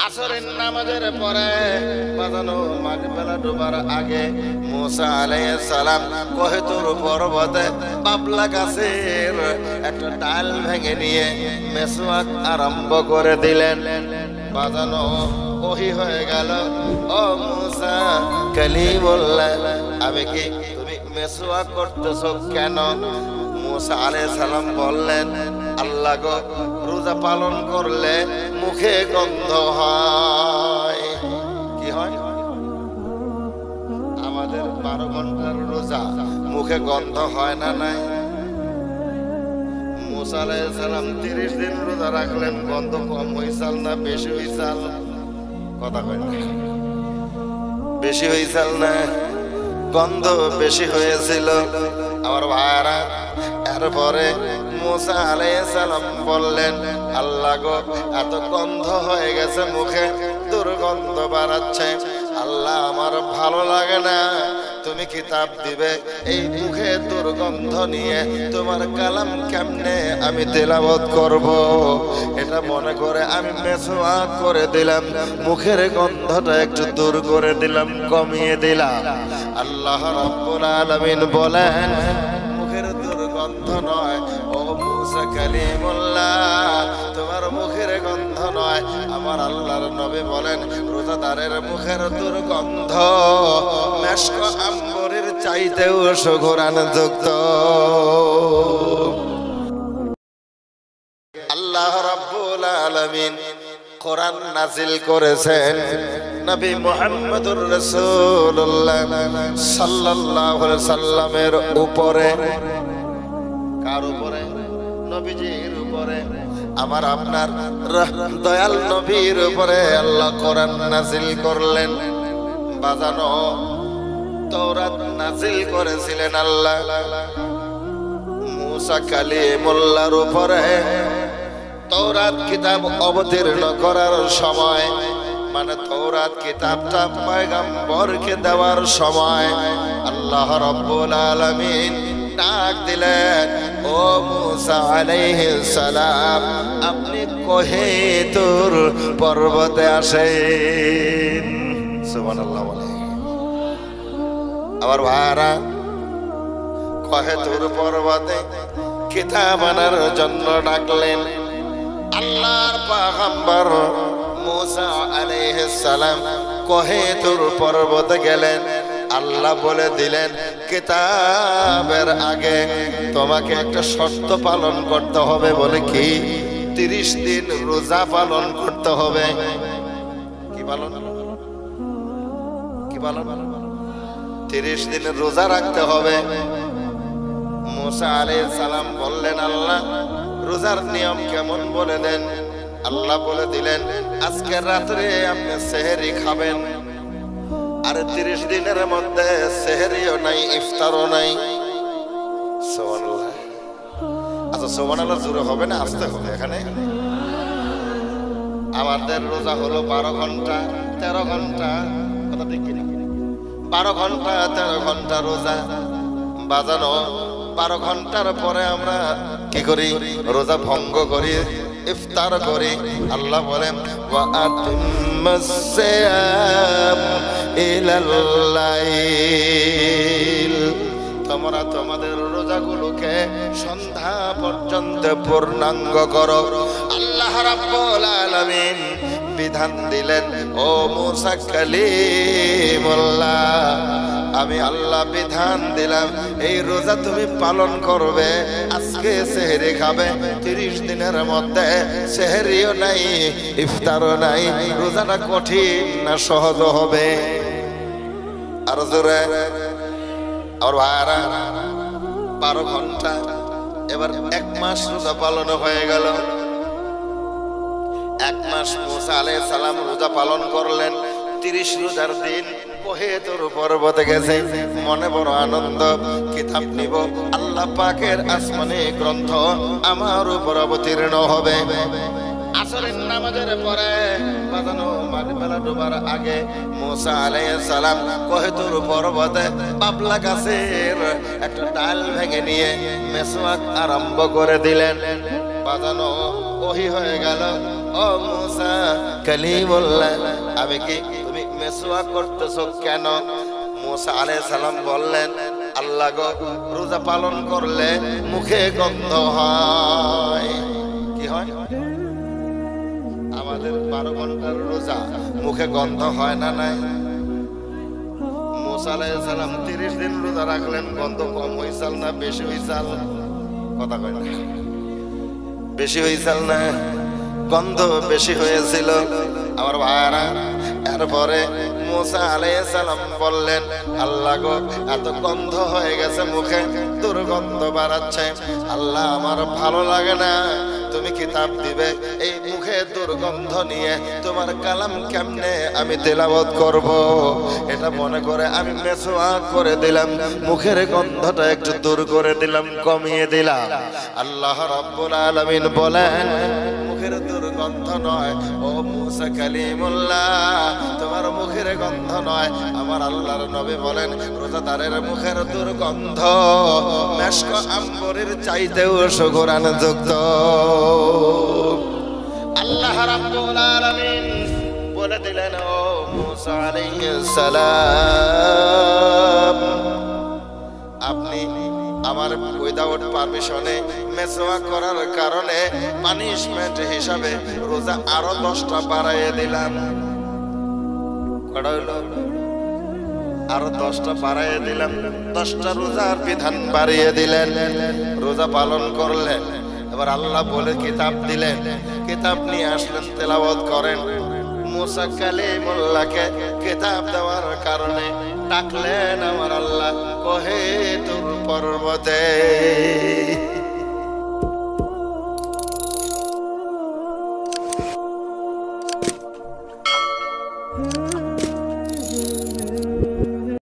আসরের নামাজের পরে বাজানো মাগরিবেলা ডোবার আগে মুসা আলাইহিস সালাম কোহিতুর পর্বতে বাবলা গাছের একটা ডাল ভেঙে নিয়ে মেসওয়াক আরম্ভ করে দিলেন। বাজানো ওহি হয়ে গেল, ও মুসা কালিমুল্লাহ, আমি কি তুমি মেসওয়াক করতেছো কেন? মুসা আলাইহিস সালাম বললেন, আল্লাহ গো, রোজা পালন করলে মুখে গন্ধ হয়। কি হয়? আমাদের 12 ঘন্টার রোজা, মুখে গন্ধ হয় না? নাই। মুসা আলাইহিস সালাম 30 দিন রোজা রাখলেন, গন্ধ কম হইছাল না বেশি হইছাল? কথা কয় না, বেশি হইছাল না? গন্ধ বেশি হয়েছিল আমার ভাইরা। এরপরে মুসা আলাইহিস সালাম বললেন, আল্লাহ গো, এত গন্ধ হয়ে গেছে, মুখে দুর্গন্ধ বাড়াচ্ছে, আল্লাহ আমার ভালো লাগে না, তুমি কিতাব দিবে, এই মুখে দুর্গন্ধ নিয়ে তোমার কালাম কেমনে আমি তেলাওয়াত করব? এটা মনে করে আমি মেসওয়াক করে দিলাম, মুখের গন্ধটা একটু দূর করে দিলাম, কমিয়ে দিলাম। আল্লাহ রাব্বুল আলামিন বলেন, মুখের দুর্গন্ধ নয় ও মুসা কালিমুল্লাহ, তোমার মুখের গন্ধ নয়। আমার আল্লাহর নবী বলেন, রোজাদারের মুখের দুর্গন্ধ মেশক আম্বরের চাইতেও সুঘ্রাণ যুক্ত। আল্লাহ রাব্বুল আলামিন কোরআন নাযিল করেছেন নবী মুহাম্মদুর রাসূলুল্লাহ সাল্লাল্লাহু আলাইহি সাল্লামের উপরে। কার উপরে? নবীজির উপরে। আমার আপনার দয়াল নবীর উপরে আল্লাহ কোরআন নাযিল করলেন। বাজানো তাওরাত নাযিল করেছিলেন আল্লাহ মুসা কালিমুল্লাহর উপরে। তাওরাত কিতাব অবতীর্ণ করার সময়, মানে তাওরাত কিতাবটা পয়গম্বরকে দেওয়ার সময় আল্লাহ রাব্বুল আলামিন ডাক দিলেন, ও মুসা আলাইহিস সালাম, আপনি কোহিতুর পর্বতে আসেন। সুবহানাল্লাহ বলে। আমার ভাইরা, কোহিতুর পর্বতে কিতাব আনার জন্য ডাকলেন। আল্লাহর পয়গম্বর মুসা আলাইহিস সালাম কোহিতুর পর্বতে গেলেন। আল্লাহ বলে দিলেন, কিতাবের আগে তোমাকে একটা শর্ত পালন করতে হবে। বলে কি? 30 দিন রোজা পালন করতে হবে। কি পালন? কি পালন? 30 দিন রোজা রাখতে হবে। মুসা আলাইহিস সালাম বললেন, আল্লাহ রোজার নিয়ম কেমন বলে দেন। আল্লাহ বলে দিলেন, আজকে রাত্রে আপনি সেহরি খাবেন, আর 30 দিনের মধ্যে সেহরিও নাই, ইফতারও নাই। সুবহানাল্লাহ। আচ্ছা, সুবহানাল্লাহ জোরে হবে না আস্তে হবে? এখানে আমাদের রোজা হলো 12 ঘন্টা 13 ঘন্টা, কথা ঠিক কিনা? 12 ঘন্টা 13 ঘন্টা রোজা। বাজানো 12 ঘন্টার পরে আমরা কি করি? রোজা ভঙ্গ করি, ইফতার করি। আল্লাহ বলেন, ওয়া আতিম্মাস সিয়াম ইলাল লাইল, তোমরা তোমাদের রোজাগুলোকে সন্ধ্যা পর্যন্ত পূর্ণাঙ্গ করো। আল্লাহ রাব্বুল আলামিন বিধান দিলেন, ও মুসা কালিমুল্লাহ, আমি আল্লাহ বিধান দিলাম, এই রোজা তুমি পালন করবে। আজকে সেহরি খাবে, 30 দিনের মধ্যে সেহরিও নাই, ইফতারও নাই। রোজাটা কঠিন না সহজ হবে? আর জোরে। আর ভাইরা, 12 ঘন্টা, এবার 1 মাস রোজা পালন হয়ে গেল। 1 মাস মুসা আলাইহিস সালাম রোজা পালন করলেন। 30 রোজার দিন কোহিতুর পর্বতে গেছে, মনে বড় আনন্দ। কিতাব নিব, আল্লাহ পাকের আসমানি গ্রন্থ আমার উপর অবতীর্ণ হবে। আসরের নামাজের পরে বাজানো মাগরিবেলা ডোবার আগে মুসা আলাইহিস সালাম কোহিতুর পর্বতে বাবলা গাছের একটা ডাল ভেঙে নিয়ে মেসওয়াক আরম্ভ করে দিলেন। বাজানো ওহি হয়ে গেল, ও মুসা কালিমুল্লাহ, আমি কি তুমি মেসওয়াক করতেছো কেন? মুসা আলাইহিস সালাম বললেন, আল্লাহ গো, রোজা পালন করলে মুখে গন্ধ হয়। কি হয়? আমাদের 12 ঘন্টার রোজা, মুখে গন্ধ হয় না? নাই। মুসা আলাইহিস সালাম 30 দিন রোজা রাখলেন, গন্ধ কম হইছাল না বেশি হইছাল? কথা কয় না, বেশি হইছাল না? গন্ধ বেশি হয়েছিল আমার ভাইরা। এরপরে মুসা আলাইহিস সালাম বললেন, আল্লাহ গো, এত গন্ধ হয়ে গেছে, মুখে দুর্গন্ধ বাড়াচ্ছে, আল্লাহ আমার ভালো লাগে না, তুমি কিতাব দিবে, এই মুখে দুর্গন্ধ নিয়ে তোমার কালাম কেমনে আমি তেলাওয়াত করব? এটা মনে করে আমি মেসওয়াক করে দিলাম, মুখের গন্ধটা একটু দূর করে দিলাম, কমিয়ে দিলাম। আল্লাহ রাব্বুল আলামিন বলেন, মুখের দুর্গন্ধ নয় ও মুসা কালিমুল্লাহ, তোমার মুখের গন্ধ নয়। আমার আল্লাহর নবী বলেন, রোজাদারের মুখের দুর্গন্ধ মেশক আম্বরের চাইতেও সুঘ্রাণ যুক্ত। আল্লাহ রাব্বুল আলামিন বলে দিলেন, ও মুসা আলাইহিস সালাম, আপনি আমার উইদাউট পারমিশনে মেসওয়াক করার কারণে পানিশমেন্ট হিসাবে রোজা আরো 10টা বাড়াইয়ে দিলাম। কটা হলো? আরো 10টা বাড়াইয়ে দিলাম। 10টা রোজার বিধান বাড়িয়ে দিলেন, রোজা পালন করলেন। এবার আল্লাহ বলে কিতাব দিলেন, কিতাব নিয়ে আসলেন, তেলাওয়াত করেন। মুসা কালিমুল্লাহকে কিতাব দেওয়ার কারণে ডাকলেন আমার আল্লাহ কোহে তুর পর্বতে।